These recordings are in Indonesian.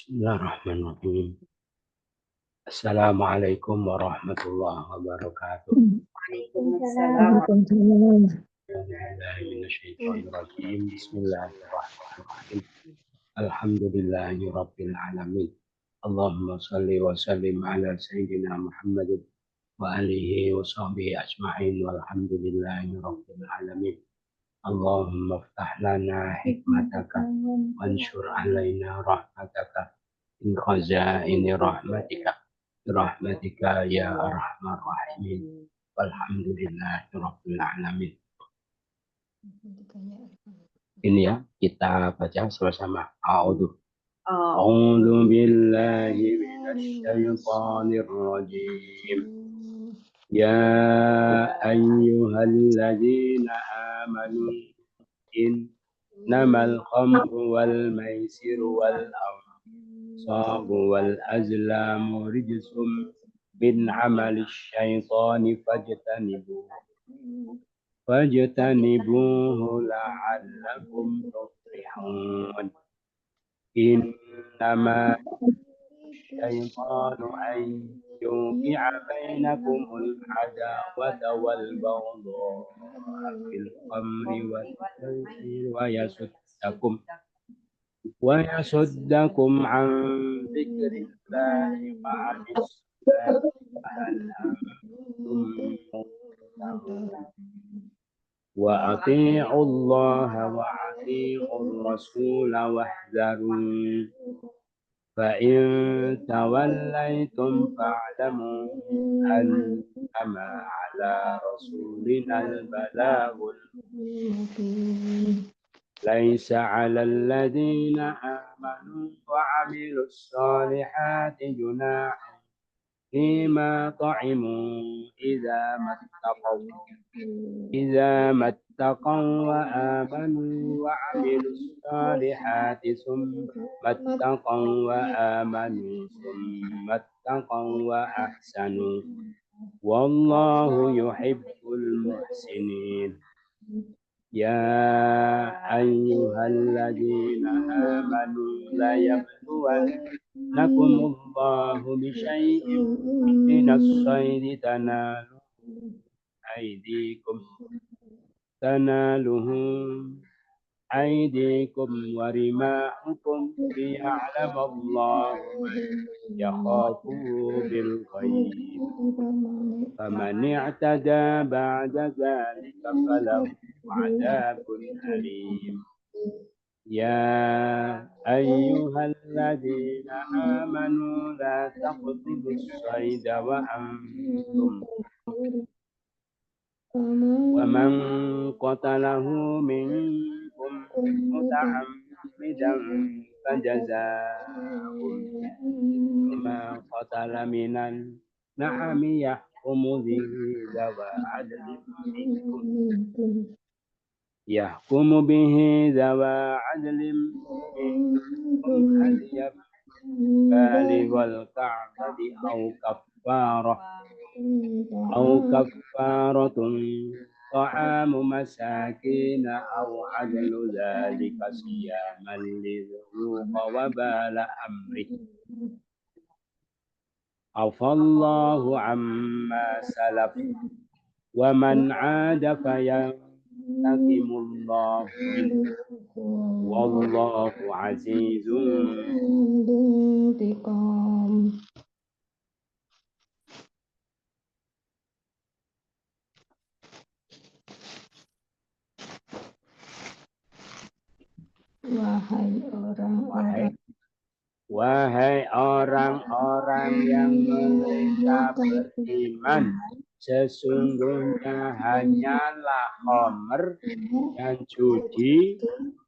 Bismillahirrahmanirrahim. Assalamualaikum warahmatullahi wabarakatuh. Waalaikumsalam. Bismillahirrahmanirrahim. Alhamdulillahirabbil alamin. Allahumma shalli wa sallim ala sayyidina Muhammadin wa alihi wa sahbihi ajma'in walhamdulillahirabbil alamin. Allahumma ftah lana hikmataka wanshur alaina rahmataka in khazaini rahmatika ya arhamar rahimin walhamdulillahi rabbil alamin. Ini ya, kita baca sama-sama. A'udzu billahi minasyaitonir rajim. Ya ayyuhalladzina amanu innamal khamru wal maisiru wal ansabu wal azlamu rijsum min amali syaitani fajtanibuhu la'allakum tuflihun. Innama syaitanu an yuqi'a bainakumul adawata wal baghdha'a fil khamri wal maisir wa yasuddakum an dzikrillahi wa anis wa ati'u Allah wa ati'u Rasul wahdharu fa in tawallaytum fa'lamu annama 'ala rasulinal balaghul mubin. Laisa 'alal ladzina amanu wa 'amilus solihati junahun فيما طعموا إذا ما اتقوا وآمنوا وعملوا الصالحات ثم اتقوا وآمنوا ثم اتقوا وأحسنوا والله يحب المحسنين. يا أيها الذين آمنوا لا يبلونكم الله بشيء من الصيد تناله أيديكم ورماحكم ليعلم الله من يخافه بالغيب فمن اعتدى بعد ذلك فله عذاب أليم. يا أيها الذين آمنوا لا تقتلوا الصيد وأنتم ومن قتله منكم متعمدا فجزاء بما قتل من النعم يحكم به ذوى عدل منكم هديا بالغ الكعبة أو كفارة طعام مساكين أو عدل ذلك صياما ليذوق وبال أمره عفى الله عما سلف ومن عاد فينتقم الله منه والله عزيز ذو انتقام. Wahai orang-orang yang mereka beriman, sesungguhnya hanyalah khamr dan judi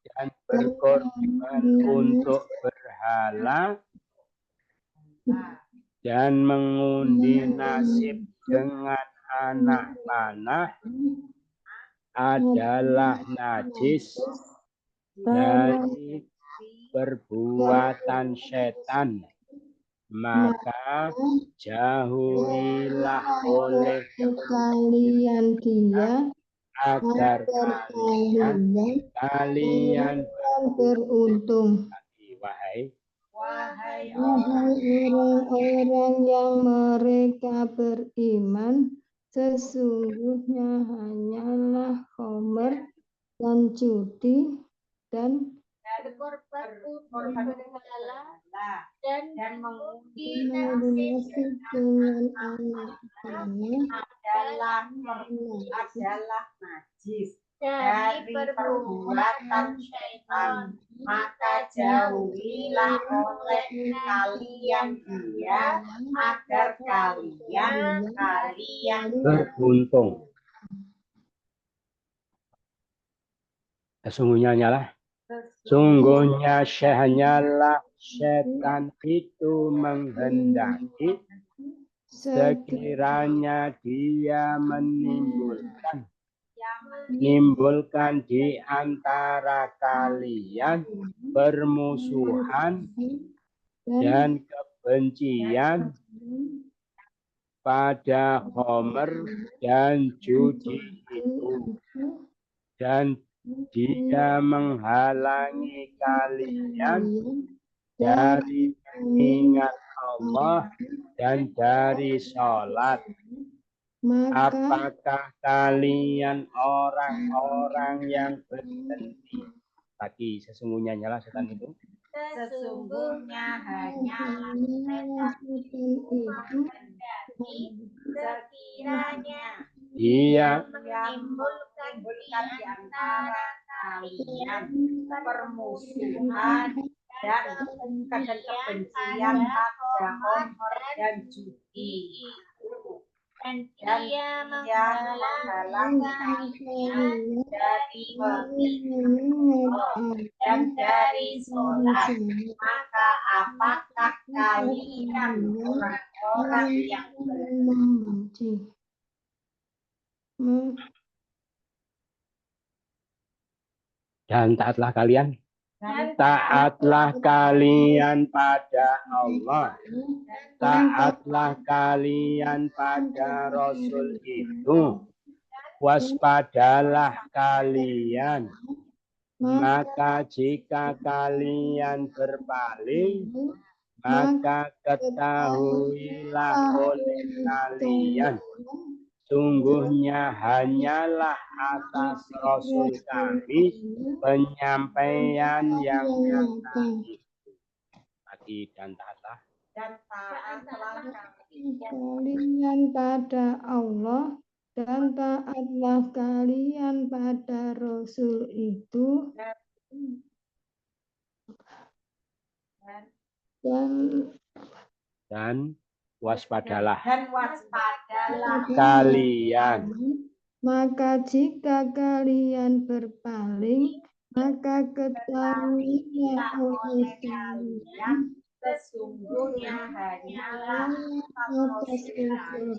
dan berkorban untuk berhala dan mengundi nasib dengan anak panah adalah najis dari perbuatan setan, maka jauhilah oleh kalian dia agar kalian beruntung. wahai orang-orang yang mereka beriman, sesungguhnya hanyalah khamr dan judi dan berkorban berhala dan mengundi nasib dengan anak-anak adalah najis dari perbuatan syaitan, maka jauhilah oleh kalian dia agar kalian beruntung. Sungguhnya hanyalah setan itu menghendaki sekiranya dia menimbulkan di antara kalian permusuhan dan kebencian pada khamr dan judi itu, dan dia menghalangi kalian dari mengingat Allah dan dari sholat. Apakah kalian orang-orang yang berhenti? Tadi sesungguhnya nyala setan itu. Sesungguhnya hanyalah setan itu menghendaki sekiranya Dia menimbulkan di antara kalian permusuhan dan kebencian pada khamr dan judi, dan dia menghalangi kalian dari mengingat dan dari sholat. Maka apakah kalian orang-orang yang membenci? Dan taatlah kalian pada Allah, taatlah kalian pada Rasul itu, waspadalah kalian, maka jika kalian berpaling, maka ketahuilah oleh kalian, sungguhnya hanyalah atas Rasul kami penyampaian yang nyata. Tadi dan taatlah kalian pada Allah dan taatlah kalian pada Rasul itu, dan waspadalah kalian. Maka jika kalian berpaling, maka ketahuilah oleh kalian, sesungguhnya hanyalah atas Rasul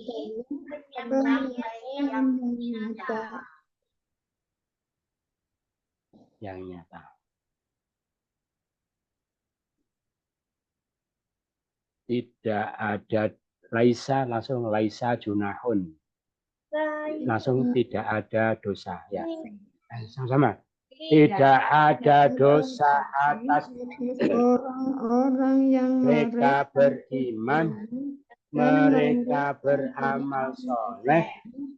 penyampaian yang nyata. Tidak ada laisa, langsung laisa junahun, langsung tidak ada dosa ya. Sama-sama. Tidak ada dosa atas orang-orang yang mereka beriman, mereka beramal soleh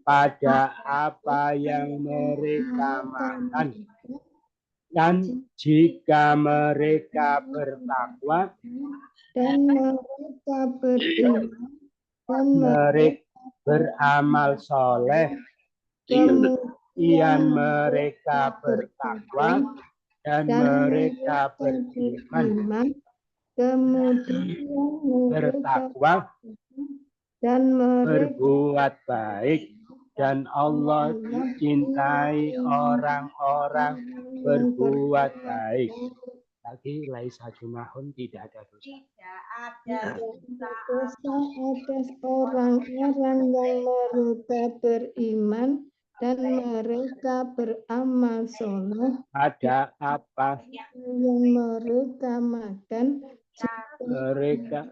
pada apa yang mereka makan, dan jika mereka bertakwa dan mereka beriman dan mereka beramal soleh, kemudian mereka bertakwa dan mereka beriman, kemudian bertakwa dan berbuat baik, dan Allah mencintai orang-orang berbuat baik. Lagi laisa junahun, tidak ada dosa. dosa atas orang-orang yang mereka beriman dan mereka beramal soleh Ada apa yang mereka makan, mereka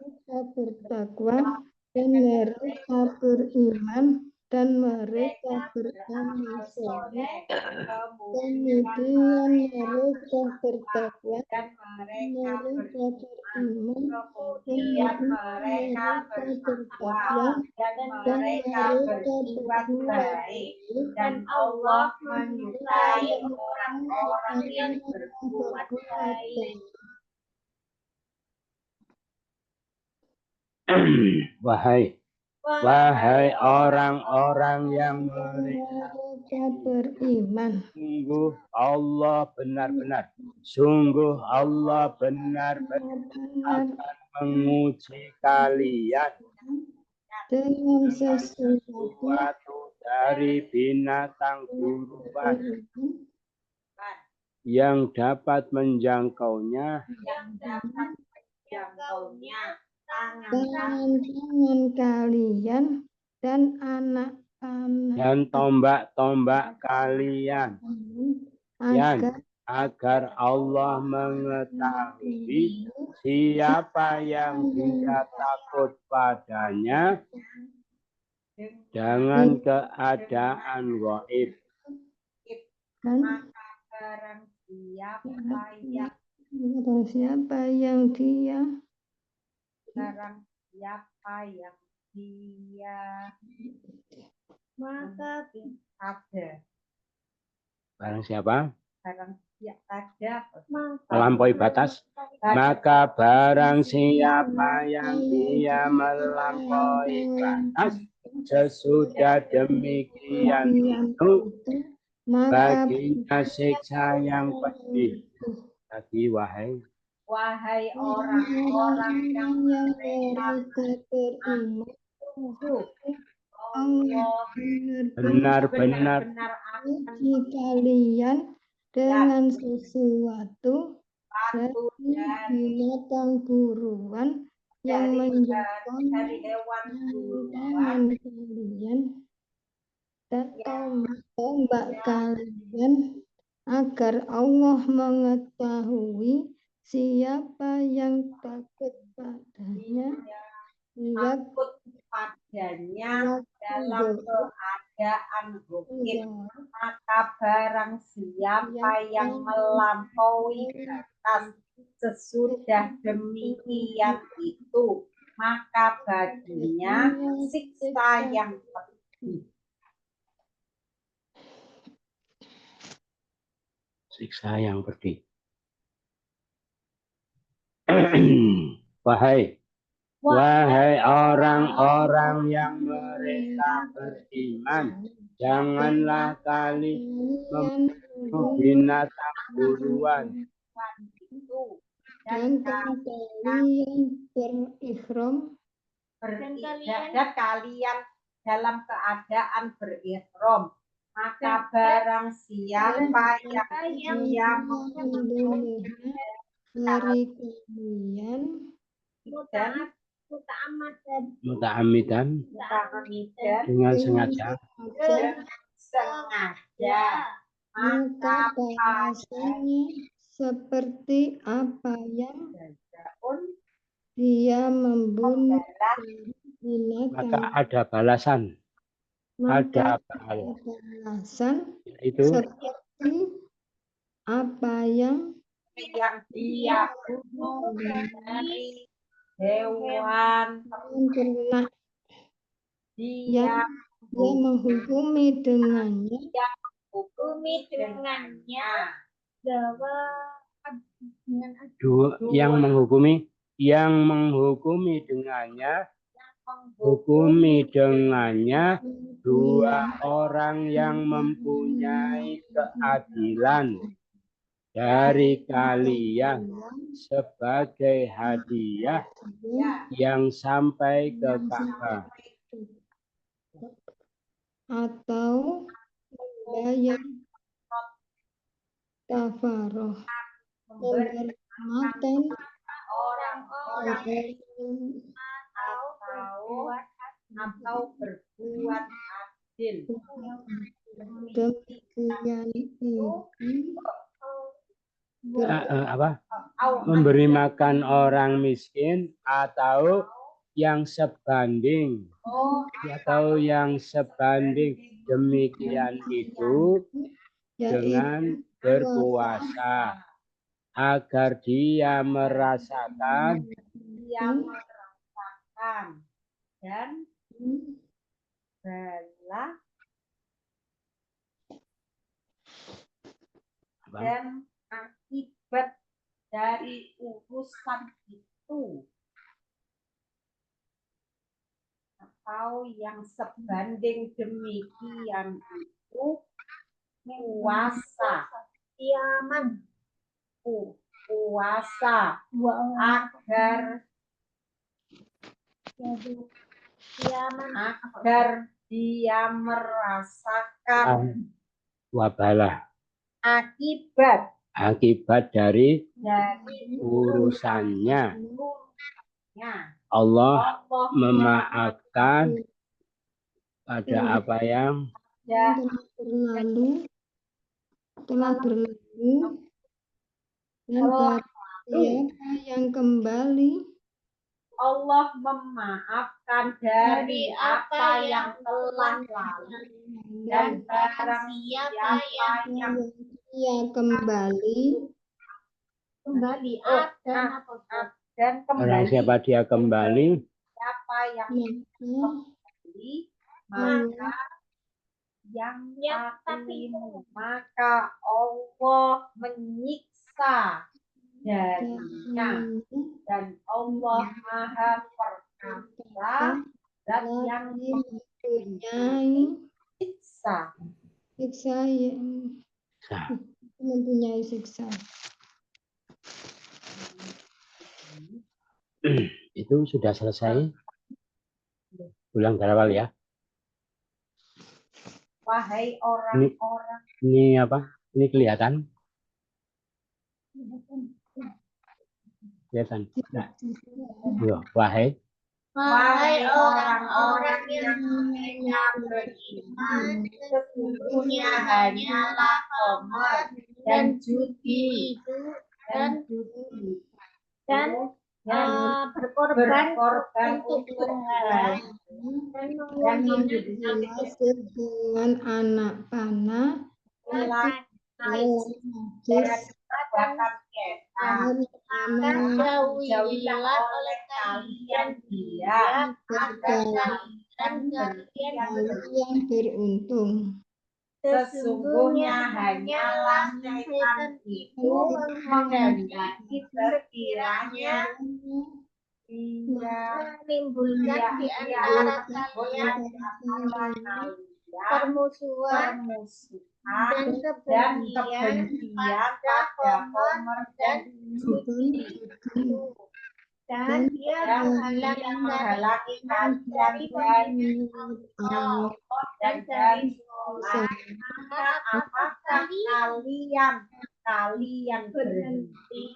bertakwa dan mereka beriman dan mereka beramal soleh. Kemudian mereka bertakwa, dan mereka mereka beriman, kemudian mereka bertakwa dan mereka berbuat baik, dan Allah menyukai orang-orang yang berbuat baik. Wahai orang-orang yang mereka beriman. sungguh Allah benar-benar, sungguh Allah benar-benar akan menguji kalian Dengan sesuatu sesuatu dari binatang buruan yang dapat menjangkaunya Yang dapat menjangkaunya tangan-tangan kalian dan anak-anak dan tombak-tombak kalian agar agar Allah mengetahui siapa yang Dia takut padanya dengan keadaan gaib. dan barang siapa siapa yang yang dia barang siapa yang dia maka ada Barang siapa barang siapa ada melampaui batas, maka barang siapa yang dia melampaui batas, sesudah demikian itu maka baginya siksa yang pedih. Lagi wahai orang-orang yang mereka beriman sungguh Allah benar-benar uji kalian dengan sesuatu satu dari binatang buruan yang menjangkau dari hewan tangan kalian dan tombak kalian agar Allah mengetahui siapa yang takut padanya takut padanya dalam keadaan gaib, maka barang siapa yang melampaui batas sesudah demikian itu, maka baginya siksa yang pedih. siksa yang pedih. Wahai orang-orang yang mereka beriman, janganlah kalian membunuh binatang buruan dan kalian berikhram dan kalian dalam keadaan berihram, maka barang siapa yang dia membunuh dari kalian dan muta'ammidan dengan sengaja, maka balasannya seperti apa yang dia membunuh binatang. maka ada balasan, Maka ada balasan itu seperti apa yang dia bunuh dari hewan ternak dia yang menghukumi dengannya yang menghukumi dengannya dua orang yang mempunyai keadilan dari kalian sebagai hadiah yang sampai ke Ka'bah atau membayar kafaroh penghormatan orang-orang atau berbuat adil. demikian itu memberi makan orang miskin atau yang sebanding atau yang sebanding demikian itu dengan berpuasa agar dia merasakan dan bala dan akibat dari urusan itu atau yang sebanding demikian itu puasa agar dia merasakan wabalah akibat dari dari urusannya. urusannya. Allah memaafkan pada apa yang telah berlalu dan barang siapa yang kembali Allah memaafkan dari apa yang telah lalu dan barang siapa yang ia kembali dan orang kembali siapa dia kembali siapa yang kembali maka Allah menyiksa darinya dan Allah Maha Perkasa dan yang mempunyai siksa. siksa yang mempunyai siksa. Itu sudah selesai. Ulang dari awal ya. Wahai orang-orang Ini apa? Ini kelihatan? Kelihatan. Nah. Wahai orang-orang yang mereka beriman, sesungguhnya hanyalah khamar dan judi dan berkorban untuk Tuhan dan Dimaksud dengan anak panah jauhilah oleh kalian dia dan yang beruntung. Sesungguhnya hanyalah setan itu menghendaki sekiranya menimbulkan di antara kalian permusuhan dan kebencian pada Qamar dan judi. Dan dia menghalangi kalian dari Allah dan dari sholat. Maka apakah kalian berhenti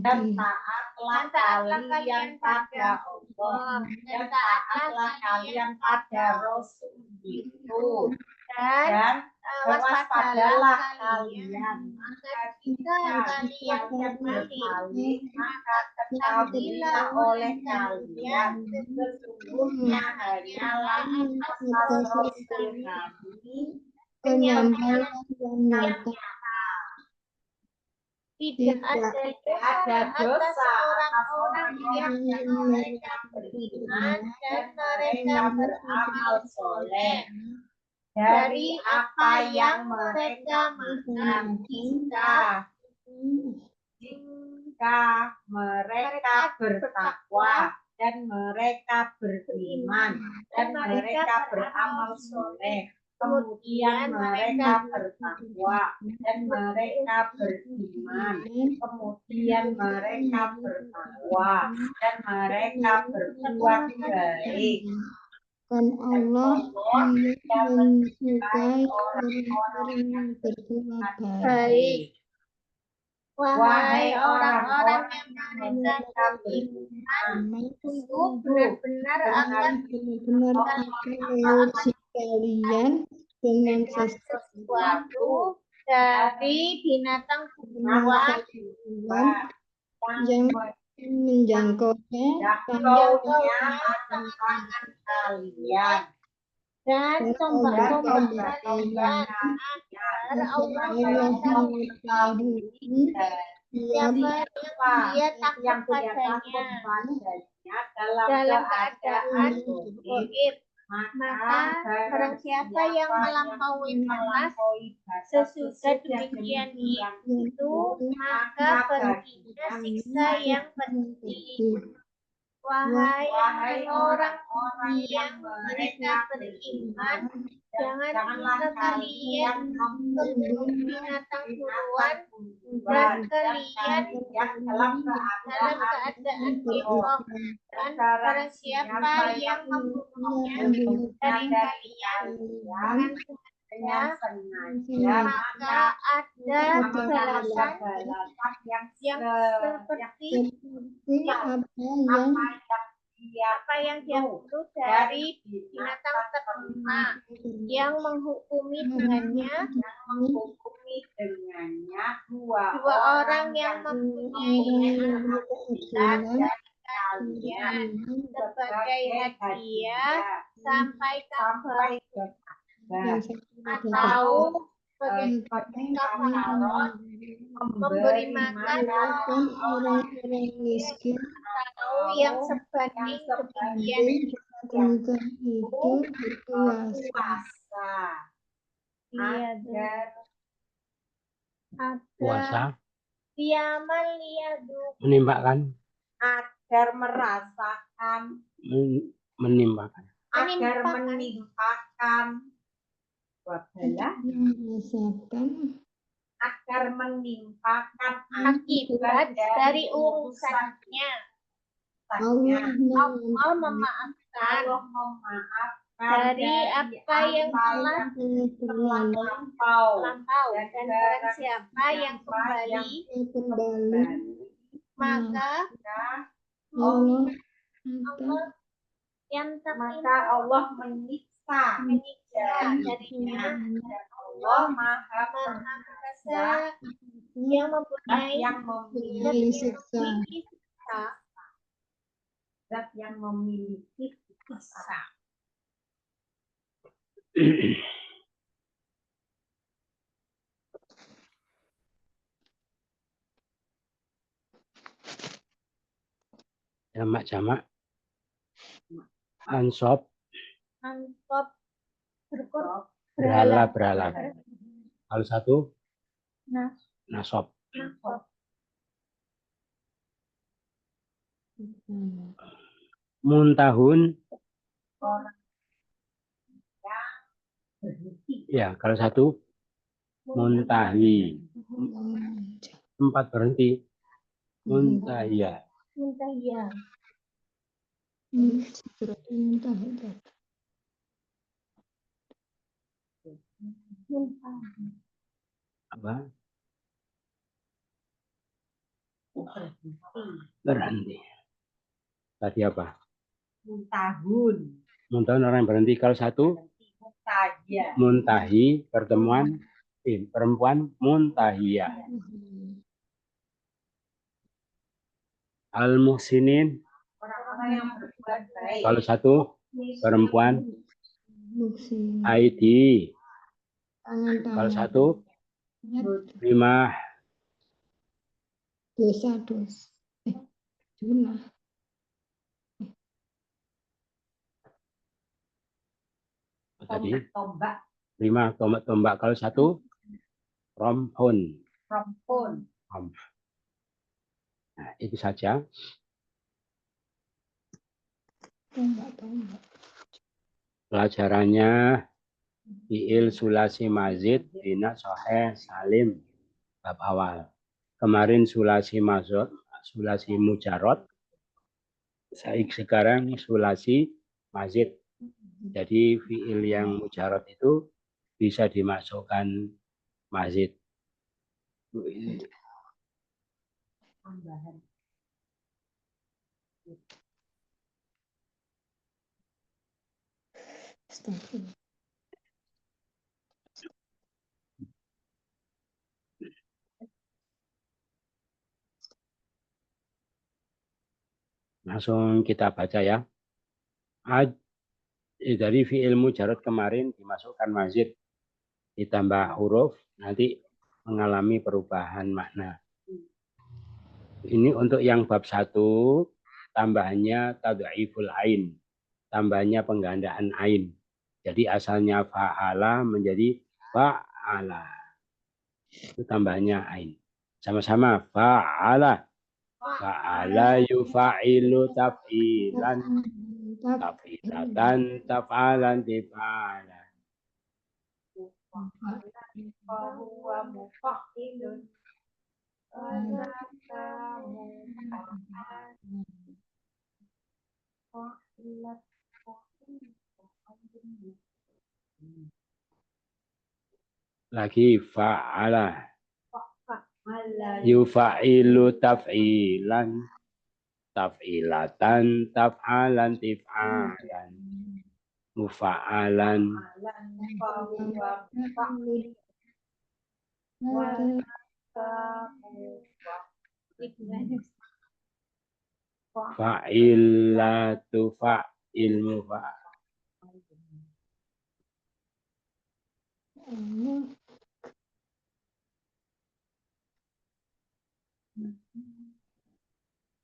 dan taatlah kalian pada Allah dan taatlah kalian pada Rasul itu dan waspadalah kalian. Jika kalian berpaling maka ketahuilah oleh kalian sesungguhnya hanyalah atas Rasul kami Penyampaian yang nyata. tidak ada dosa atas orang yang mereka beriman dan mereka beramal soleh dari apa yang mereka makan jika mereka bertakwa dan mereka beriman dan mereka beramal soleh. Kemudian mereka bertakwa dan mereka beriman. Kemudian mereka bertakwa dan mereka berbuat baik. Dan Allah menyukai orang-orang yang berbuat baik. Wahai orang-orang yang mereka beriman, sungguh benar-benar akan kalian dengan sesuatu dari binatang buas yang menjangkaunya menjangkaunya tangan kalian dan tombak-tombak kalian agar Allah mengetahui siapa yang dia takut padanya dalam keadaan goib. Maka barang siapa yang melampaui batas sesudah demikian itu, maka baginya siksa yang pedih. Wahai orang-orang yang mereka beriman, janganlah kalian memburu binatang buruan dan kalian dalam keadaan bingung. Dan barang siapa yang membunuhnya dari kalian dengan sengaja, maka ada balasan yang seperti apa yang dia bunuh dari binatang ternak yang menghukumi dengannya dua orang yang mempunyai keadilan dari kalian sebagai hadiah sampai kabar atau sebagai kafaroh memberi makan orang-orang miskin atau yang sebanding demikian ketika itu berpuasa. agar Puasa diamal liyadu menimpakan, agar merasakan menimpakan. agar menimpakan Merasakan agar menimpakan akibat dari urusannya. Allah Allah memaafkan dari apa yang telah terlampau dan barang siapa yang kembali maka Allah Allah menyiksa darinya. Allah Maha Perkasa yang mempunyai siksa. Zat yang memiliki siksa. Jamak-jamak. Ansop, berhala. Kalau satu, nasop. Muntahun, ya kalau satu, muntahi. Tempat berhenti, muntahiyah. Apa? Berhenti. Tadi apa? Muntahun orang yang berhenti. Kalau satu, muntahi, pertemuan, perempuan, muntahiyah. Al-muhsinin, kalau satu, perempuan, Aidi. Kalau satu, rimah. Dosa. Junah. Tadi, rimah, tombak. Kalau satu, romhun. Nah, itu saja. Pelajarannya fi'il sulasi mazid bina soheh salim bab awal. Kemarin sulasi mazid, sulasi mujarot. Sekarang sulasi mazid. Jadi fi'il yang mujarot itu bisa dimasukkan mazid. Langsung kita baca ya. Dari fi'il mujarad kemarin dimasukkan mazid ditambah huruf nanti mengalami perubahan makna. Ini untuk yang bab 1 tambahannya tad'iful ain, tambahnya penggandaan ain. Jadi asalnya fa'ala menjadi fa'ala. Itu tambahnya ain. Sama-sama fa'ala. Fa'ala yufa'ilu taf'ilan. Taf'ilatan taf'alan tif'alan. Fahuwa mufa'ilun. Wadaka mufa'ilat. Lagi fa'ala. Yufa'ilu taf'ilan. Taf'ilatan taf'alan tif'alan. Mufa'alan. Fahuwa mufa'ilun. Wadaka mufa'ilun. Fa'ilatu fa'il mufa'al.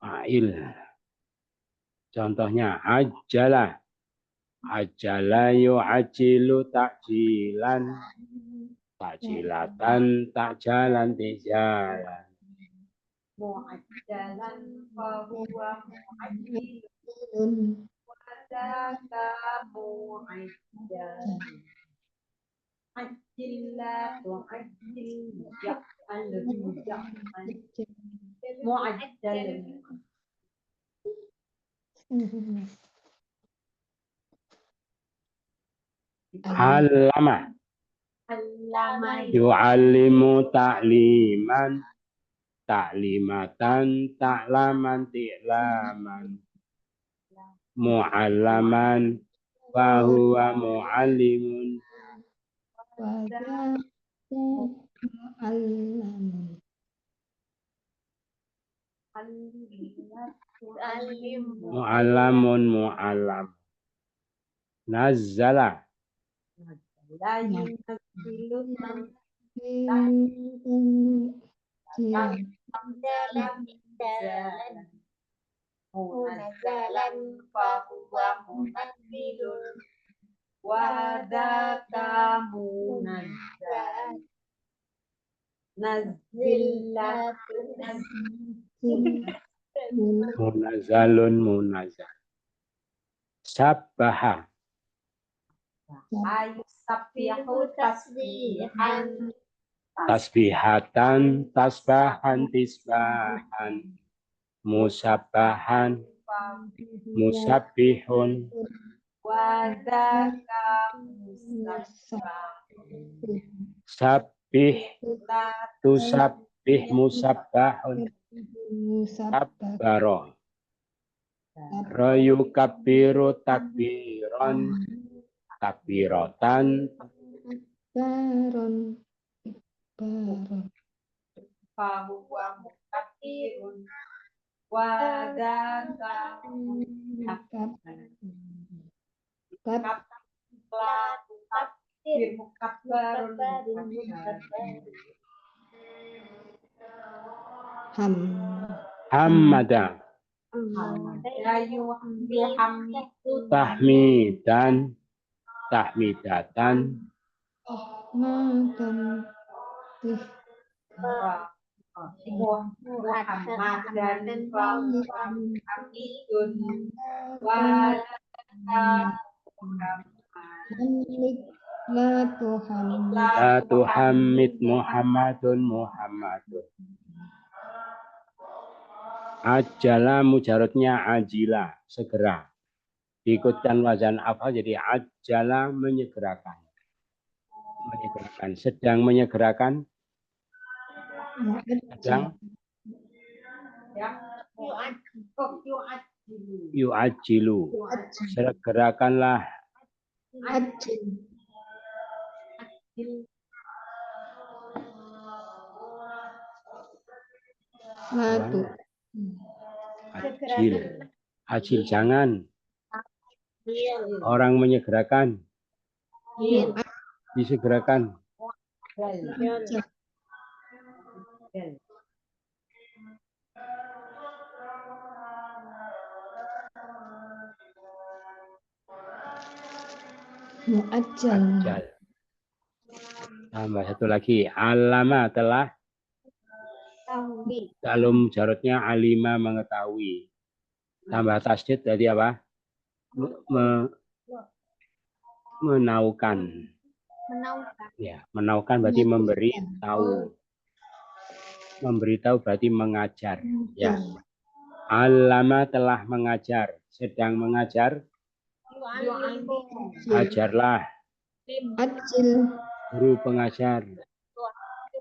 Fa'il. Contohnya ajala. Ajala yu'ajilu ta'jilan. Ta'jilatan ta'jalan tijalan. Mu'ajjalan fahuwa mu'ajjilun. Wadaka mu'ajjalan. Ajillah tu'ajjil ja'alun ja'al. Mu'ajjalan. Allama. Allama Yu'allimu ta'liman. Ta'limatan ta'laman ti'laman. Mu'allaman. Fahuwa mu'allimun. Mu'allamun mu'allam. Nazzala. la yunazzilu munazzalan fahuwa munazzilun wa dzaka munazzal nazzilatun Munazzalun munazzal. Sabbaha. ayu sabbihu tasbihan Tasbihatan tasbahan tisbahan. Musabbahan musabbihun. wa dzaka musabbahun Sabbih tusabbih musabbahun. Kabbaro. Rayu kabbiru takbiron. Takbiratan. fahuwa mukabbirun wa dzaka mukabbarun Hamada. yuhammidu Tahmidan. Tahmidatan. Muhammadan hamidun wa La tuhammid Muhammadun Muhammadun. Ajala mujarodnya ajila, segera. Diikutkan wazan afal jadi ajala menyegerakan. Menyegerakan, sedang menyegerakan. Sedang yu'ajilu. Segerakanlah. Ajil. Ajil jangan. Bil. Orang menyegerakan. Bil. Disegerakan. Bil. Ajal. Bil. Muajjal. Ajal. Tambah satu lagi. Alama telah. Tahwi. Kalau mujarotnya alima mengetahui. Tambah tasdid tadi apa? Menaukan. Menaukan. Ya, menaukan berarti memberi tahu. Memberitahu berarti mengajar. Ya. Alama telah mengajar. Sedang mengajar. Ajarlah. Ajil. Guru pengajar.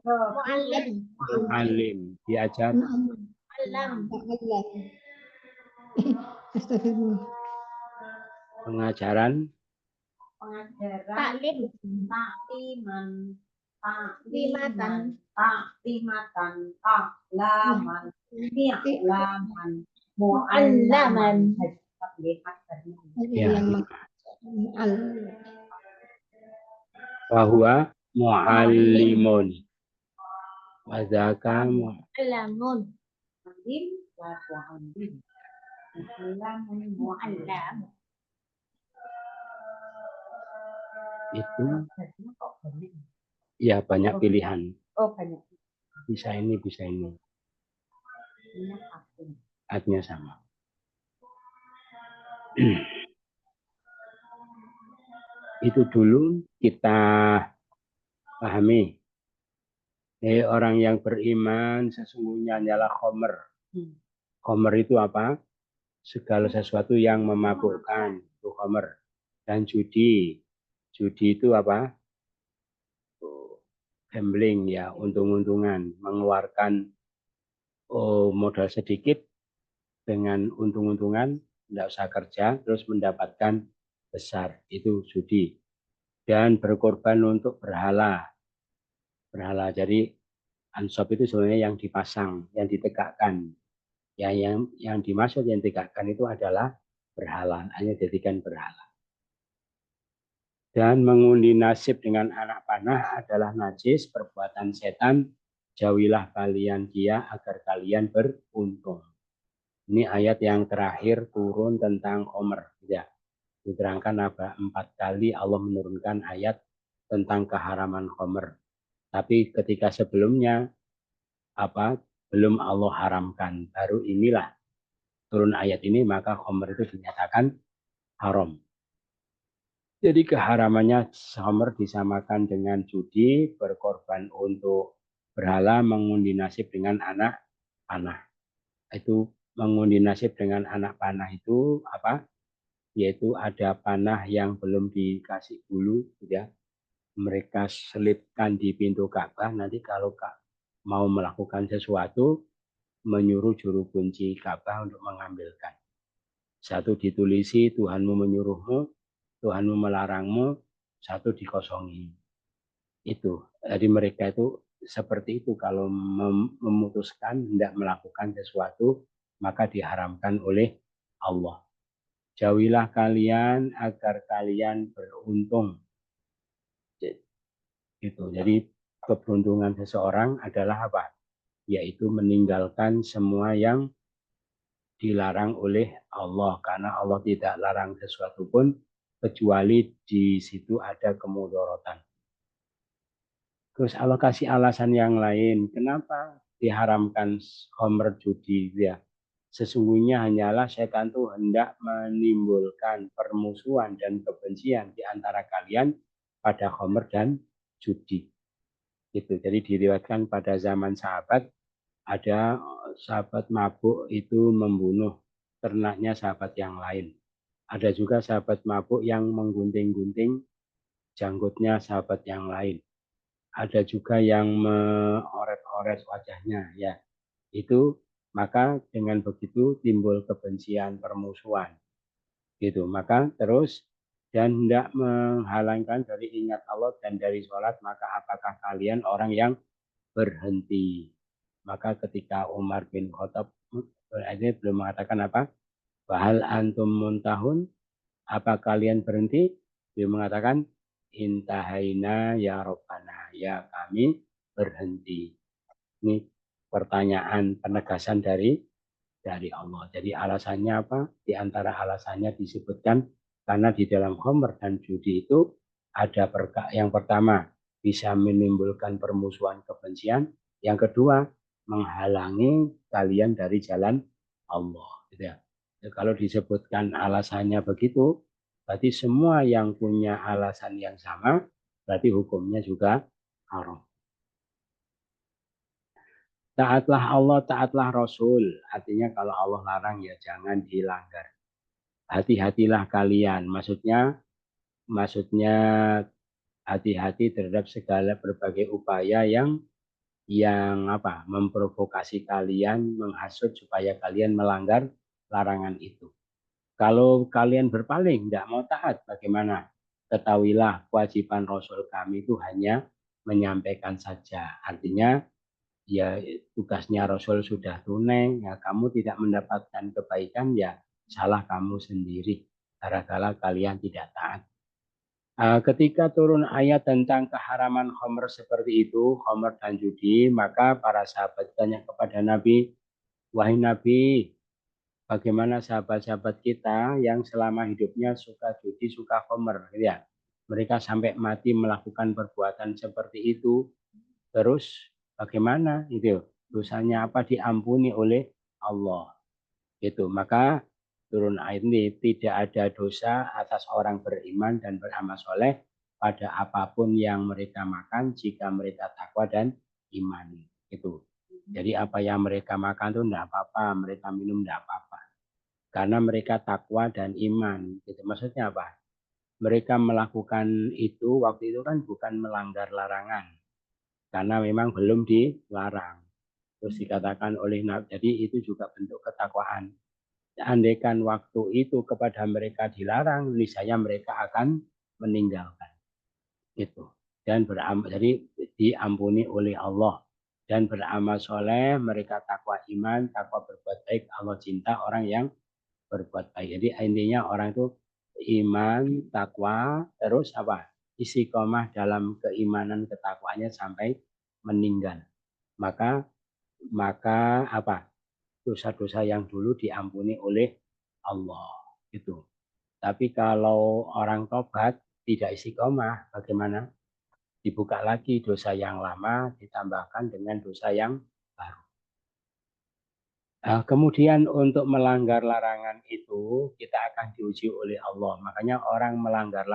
Mu'allim. Alim. Diajar. Alam. Ta'allam. Astagfirullah. Pengajaran. Pengajaran. Taklim. Takliman. Taklimatan. Taklimatan. Taklaman. Ni'laman. Mu'allaman. Ya. Yang al. Bahwa mu'allimun. Wadzaka Mu'allamun. Mu'allim wa mu'allim. Mu'allamun mu'allam. itu ya banyak pilihan. Oh, banyak. Bisa ini, bisa ini. Artinya sama. Itu dulu kita pahami. Orang yang beriman sesungguhnya hanyalah khomer. Khomer itu apa? Segala sesuatu yang memabukkan. Itu khomer. Dan judi. Judi itu apa? Gambling ya, untung-untungan. Mengeluarkan modal sedikit dengan untung-untungan. Tidak usah kerja, terus mendapatkan besar. Itu judi. Dan berkorban untuk berhala. Berhala. Jadi ansop itu sebenarnya yang dipasang, yang ditegakkan. Ya, yang dimaksud yang ditegakkan itu adalah berhala, hanya jadikan berhala. Dan mengundi nasib dengan anak panah adalah najis, perbuatan setan. Jauhilah kalian dia agar kalian beruntung. Ini ayat yang terakhir turun tentang khomer. Ya, diterangkan apa 4 kali Allah menurunkan ayat tentang keharaman khomer. Tapi ketika sebelumnya belum Allah haramkan, baru inilah turun ayat ini, maka khomer itu dinyatakan haram. Jadi keharamannya khomer disamakan dengan judi, berkorban untuk berhala, mengundi nasib dengan anak panah. Itu mengundi nasib dengan anak panah itu apa? Yaitu ada panah yang belum dikasih bulu, ya. Mereka selipkan di pintu Ka'bah. Nanti kalau mau melakukan sesuatu, menyuruh juru kunci Ka'bah untuk mengambilkan. Satu ditulisi Tuhanmu menyuruhmu, Tuhanmu melarangmu, satu dikosongi. Itu. Jadi mereka itu seperti itu, kalau memutuskan tidak melakukan sesuatu, maka diharamkan oleh Allah. Jauhilah kalian agar kalian beruntung. Itu. Jadi keberuntungan seseorang adalah apa? Yaitu meninggalkan semua yang dilarang oleh Allah, karena Allah tidak larang sesuatu pun kecuali di situ ada kemudorotan. Terus Allah kasih alasan yang lain, kenapa diharamkan khomer judi ya? Sesungguhnya hanyalah setan itu hendak menimbulkan permusuhan dan kebencian di antara kalian pada khomer dan judi. Itu. Jadi diriwayatkan pada zaman sahabat, ada sahabat mabuk itu membunuh ternaknya sahabat yang lain. Ada juga sahabat mabuk yang menggunting-gunting janggutnya sahabat yang lain. Ada juga yang meoret-oret wajahnya, ya. Itu maka dengan begitu timbul kebencian, permusuhan. Gitu. Maka terus dan hendak menghalangkan dari ingat Allah dan dari sholat, maka apakah kalian orang yang berhenti? Maka ketika Umar bin Khattab ini belum mengatakan apa? Wahal antum muntahun, apa kalian berhenti? Dia mengatakan, intahaina ya Rabbana, ya kami berhenti. Ini pertanyaan penegasan dari Allah. Jadi alasannya apa? Di antara alasannya disebutkan karena di dalam khamr dan judi itu ada yang pertama bisa menimbulkan permusuhan kebencian, yang kedua menghalangi kalian dari jalan Allah. Gitu ya. Kalau disebutkan alasannya begitu, berarti semua yang punya alasan yang sama, berarti hukumnya juga haram. Taatlah Allah, taatlah Rasul. Artinya kalau Allah larang ya jangan dilanggar. Hati-hatilah kalian. Maksudnya hati-hati terhadap segala berbagai upaya yang apa? Memprovokasi kalian, menghasut supaya kalian melanggar larangan itu. Kalau kalian berpaling, tidak mau taat, bagaimana? Ketahuilah kewajiban Rasul kami itu hanya menyampaikan saja. Artinya ya tugasnya Rasul sudah tunai, ya kamu tidak mendapatkan kebaikan, ya salah kamu sendiri. Gara-gara kalian tidak taat. Ketika turun ayat tentang keharaman khamr seperti itu, khamr dan judi, maka para sahabat tanya kepada Nabi, wahai Nabi, bagaimana sahabat-sahabat kita yang selama hidupnya suka judi, suka khamr, ya. Mereka sampai mati melakukan perbuatan seperti itu. Terus bagaimana itu? Dosanya apa diampuni oleh Allah. Itu. Maka turun ayat ini tidak ada dosa atas orang beriman dan beramal soleh pada apapun yang mereka makan jika mereka takwa dan iman. Itu. Jadi apa yang mereka makan itu tidak apa-apa, mereka minum tidak apa-apa. Karena mereka takwa dan iman. Gitu. Maksudnya apa? Mereka melakukan itu waktu itu kan bukan melanggar larangan. Karena memang belum dilarang. Terus dikatakan oleh Nabi, jadi itu juga bentuk ketakwaan. Andaikan waktu itu kepada mereka dilarang, niscaya mereka akan meninggalkan itu dan jadi diampuni oleh Allah dan beramal soleh, mereka takwa iman, takwa berbuat baik, Allah cinta orang yang berbuat baik. Jadi intinya orang itu iman, takwa, terus apa? Istiqomah dalam keimanan ketakwaannya sampai meninggal. Maka apa? Dosa-dosa yang dulu diampuni oleh Allah itu. Tapi kalau orang tobat tidak istiqomah, bagaimana? Dibuka lagi dosa yang lama ditambahkan dengan dosa yang baru. Kemudian untuk melanggar larangan itu kita akan diuji oleh Allah. Makanya orang melanggar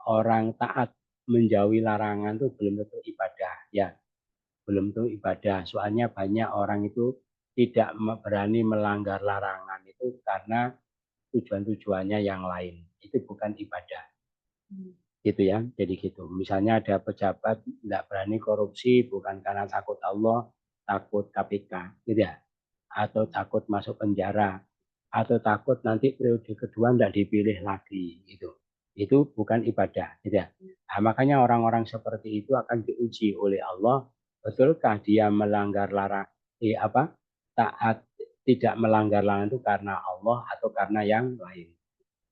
orang taat menjauhi larangan itu belum tentu ibadah, ya. Belum tentu ibadah. Soalnya banyak orang itu tidak berani melanggar larangan itu karena tujuan-tujuannya yang lain. Itu bukan ibadah. Gitu ya. Jadi gitu. Misalnya ada pejabat tidak berani korupsi bukan karena takut Allah, takut KPK, gitu ya. Atau takut masuk penjara, atau takut nanti periode kedua tidak dipilih lagi, gitu. Itu bukan ibadah, gitu ya. Nah, makanya orang-orang seperti itu akan diuji oleh Allah. Betulkah dia melanggar taat tidak melanggar larangan itu karena Allah atau karena yang lain?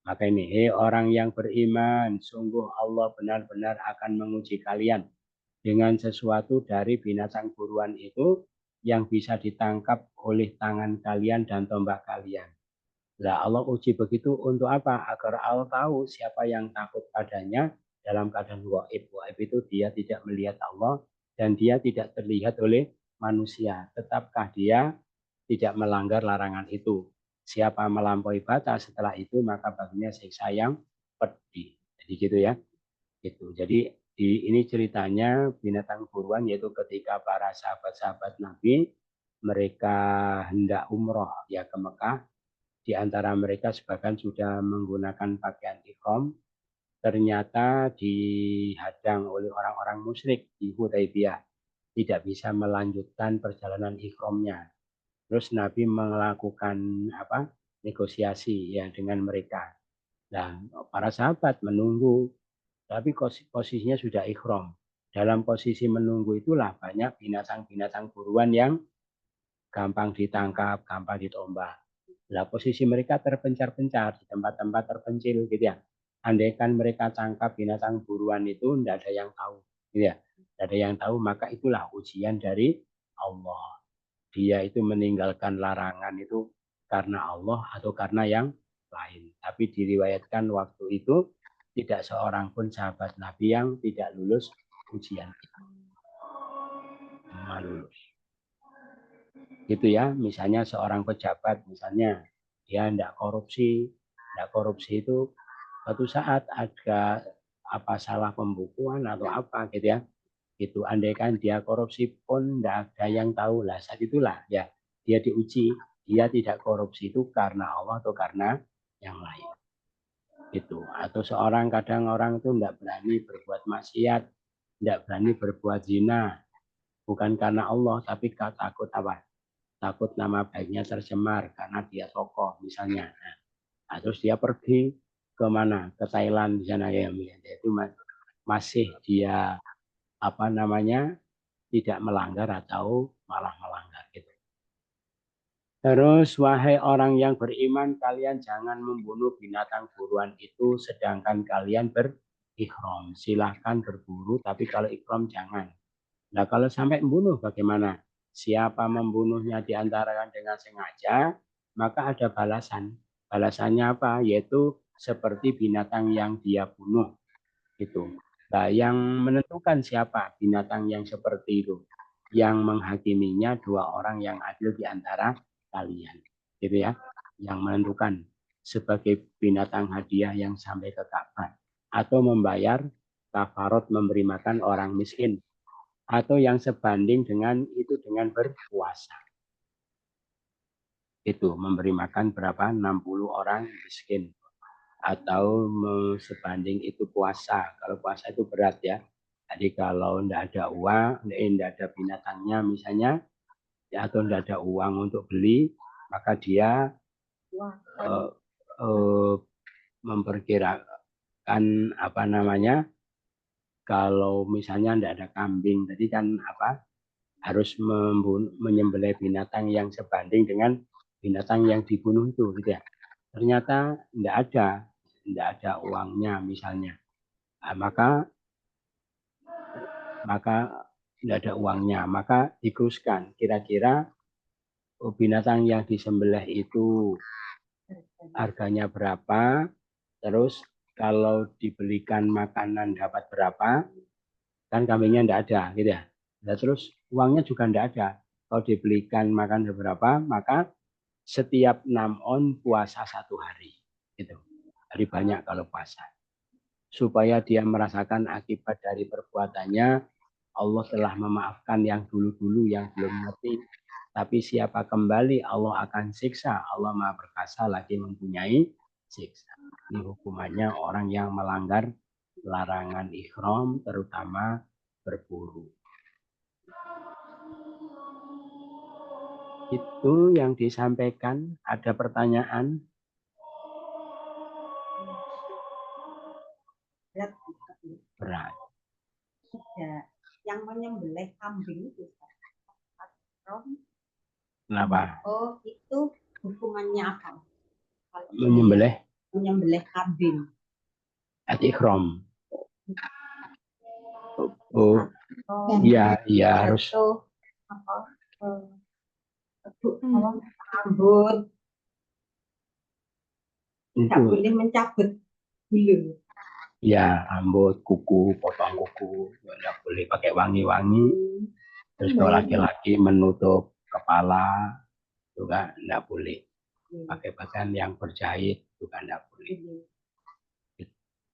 Maka ini, hei orang yang beriman, sungguh Allah benar-benar akan menguji kalian dengan sesuatu dari binatang buruan itu yang bisa ditangkap oleh tangan kalian dan tombak kalian. Nah, Allah uji begitu untuk apa? Agar Allah tahu siapa yang takut padanya dalam keadaan gaib. Gaib itu dia tidak melihat Allah dan dia tidak terlihat oleh manusia. Tetapkah dia tidak melanggar larangan itu? Siapa melampaui batas setelah itu maka baginya siksa yang pedih. Jadi gitu ya. Itu. Jadi ini ceritanya binatang buruan yaitu ketika para sahabat-sahabat Nabi mereka hendak umroh ya ke Mekah. Di antara mereka sebagian sudah menggunakan pakaian ihram, ternyata dihadang oleh orang-orang musyrik di Hudaybiyah, tidak bisa melanjutkan perjalanan ihramnya. Terus Nabi melakukan negosiasi ya dengan mereka. Dan para sahabat menunggu, tapi posisinya sudah ihram. Dalam posisi menunggu itulah banyak binatang-binatang buruan yang gampang ditangkap, gampang ditombak. Lah posisi mereka terpencar-pencar di tempat-tempat terpencil gitu ya. Andaikan mereka tangkap binatang buruan itu tidak ada yang tahu, gitu ya. Tidak ada yang tahu, maka itulah ujian dari Allah. Dia itu meninggalkan larangan itu karena Allah atau karena yang lain. Tapi diriwayatkan waktu itu tidak seorang pun sahabat Nabi yang tidak lulus ujian. Semua lulus. Gitu ya, misalnya seorang pejabat, misalnya dia tidak korupsi itu suatu saat ada apa salah pembukuan atau apa gitu ya, itu andaikan dia korupsi pun tidak ada yang tahu lah, saat itulah ya dia diuji, dia tidak korupsi itu karena Allah atau karena yang lain itu. Atau seorang kadang orang itu tidak berani berbuat maksiat, tidak berani berbuat zina, bukan karena Allah tapi takut apa, takut nama baiknya tercemar karena dia tokoh misalnya. Nah, terus dia pergi ke mana? Ke Thailand di sana ya, itu masih dia apa namanya tidak melanggar atau malah melanggar gitu. Terus wahai orang yang beriman, kalian jangan membunuh binatang buruan itu sedangkan kalian berikhram. Silahkan berburu, tapi kalau ikhram jangan. Nah kalau sampai membunuh bagaimana? Siapa membunuhnya diantarakan dengan sengaja, maka ada balasan. Balasannya apa? Yaitu seperti binatang yang dia bunuh. Gitu. Nah, yang menentukan siapa binatang yang seperti itu? Yang menghakiminya dua orang yang adil di antara kalian. Gitu ya. Yang menentukan sebagai binatang hadiah yang sampai ke Ka'bah. Atau membayar kafarat memberi makan orang miskin atau yang sebanding dengan itu dengan berpuasa. Itu memberi makan berapa? 60 orang miskin. Atau sebanding itu puasa. Kalau puasa itu berat ya. Jadi kalau tidak ada uang, tidak ada binatangnya misalnya, ya, atau tidak ada uang untuk beli, maka dia memperkirakan apa namanya, kalau misalnya tidak ada kambing, tadi kan apa, harus menyembelih binatang yang sebanding dengan binatang yang dibunuh itu gitu ya. Ternyata tidak ada uangnya misalnya. Nah, maka tidak ada uangnya, maka dikuruskan. Kira-kira binatang yang disembelih itu harganya berapa, terus kalau dibelikan makanan dapat berapa, kan kambingnya tidak ada gitu ya. Nah, terus uangnya juga tidak ada. Kalau dibelikan makan berapa, maka setiap 6 on puasa 1 hari. Gitu. Hari banyak kalau puasa. Supaya dia merasakan akibat dari perbuatannya, Allah telah memaafkan yang dulu-dulu yang belum ngerti. Tapi siapa kembali Allah akan siksa. Allah Maha Perkasa lagi mempunyai siksa. Ini hukumannya orang yang melanggar larangan ihram, terutama berburu. Itu yang disampaikan. Ada pertanyaan? Berat. Ya, yang menyembelih kambing itu. Kenapa? Oh, itu hukumannya apa? Menyembelih kambing. At-Ikhram. Oh, iya, harus. Rambut. Tidak boleh mencabut bulu. Ya, rambut, kuku, potong kuku, tidak boleh pakai wangi-wangi. Terus kalau laki-laki menutup kepala juga tidak boleh. Pakai pakaian yang berjahit juga tidak boleh.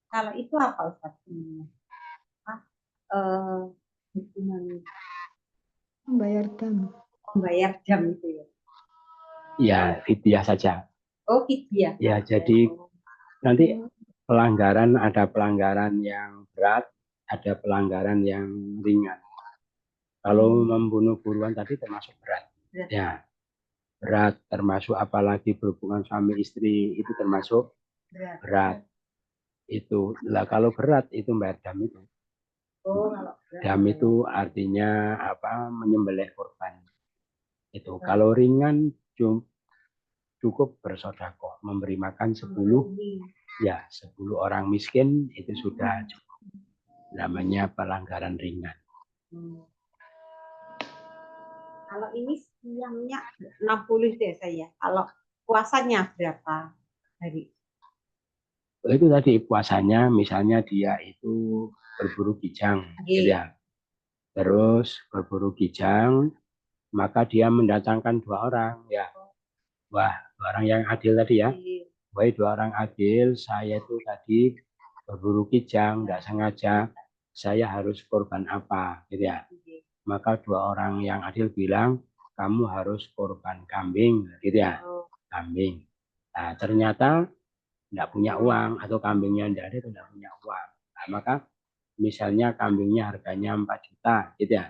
Kalau itu apa Ustaz? Membayar dam. Membayar jam itu ya? Ya, fidyah saja. Oh, fidyah. Ya, jadi nanti ada pelanggaran yang berat, ada pelanggaran yang ringan. Kalau membunuh buruan tadi termasuk berat. Ya, berat termasuk apalagi berhubungan suami istri itu termasuk berat. Itu lah kalau berat itu bayar dam itu. Dam itu artinya apa? Menyembelih korban. Itu kalau ringan cukup bersedekah, memberi makan 10 orang miskin itu sudah cukup. Namanya pelanggaran ringan. Kalau ini siangnya 60 deh saya. Kalau puasanya berapa hari? Itu tadi puasanya misalnya dia itu berburu kijang, gitu ya. Terus berburu kijang, maka dia mendatangkan 2 orang ya. Wah, 2 orang yang adil tadi ya. Wahai 2 orang adil, saya itu tadi berburu kijang, nggak sengaja, saya harus korban apa, gitu ya. Maka 2 orang yang adil bilang, kamu harus korban kambing, gitu ya. Kambing. Nah, ternyata tidak punya uang atau kambingnya tidak ada, tidak punya uang. Nah, maka misalnya kambingnya harganya 4 juta, gitu ya.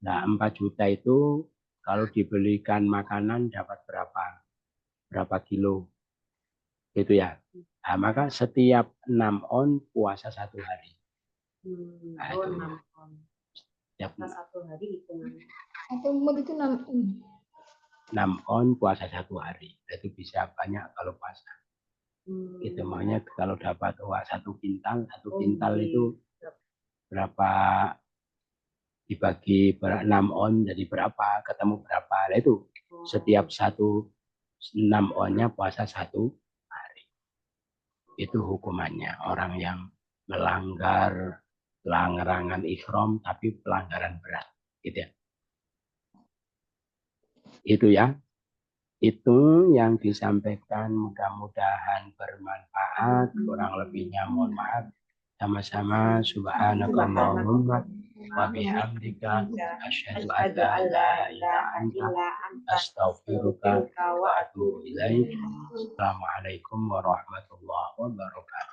Nah, 4 juta itu kalau dibelikan makanan dapat berapa kilo, gitu ya. Nah, maka setiap 6 on puasa 1 hari. Nah, itu. 6 on. Puasa 1 hari hitungannya. Atau umur itu 6 on. 6 on puasa 1 hari. Itu bisa banyak kalau puasa. Gitu makanya kalau dapat uang 1 kintal, 1 kintal itu berapa dibagi 6 on jadi berapa, ketemu berapa. Nah, itu setiap 6 onnya puasa 1 hari. Itu hukumannya orang yang melanggar larangan ihram tapi pelanggaran berat, gitu ya. Itu ya. Itu yang disampaikan, mudah-mudahan bermanfaat. Kurang lebihnya mohon maaf. Sama-sama subhanakallahumma wa bihamdika asyhadu an la ilaha illa anta astaghfiruka wa atubu ilaik. Assalamualaikum warahmatullahi wabarakatuh.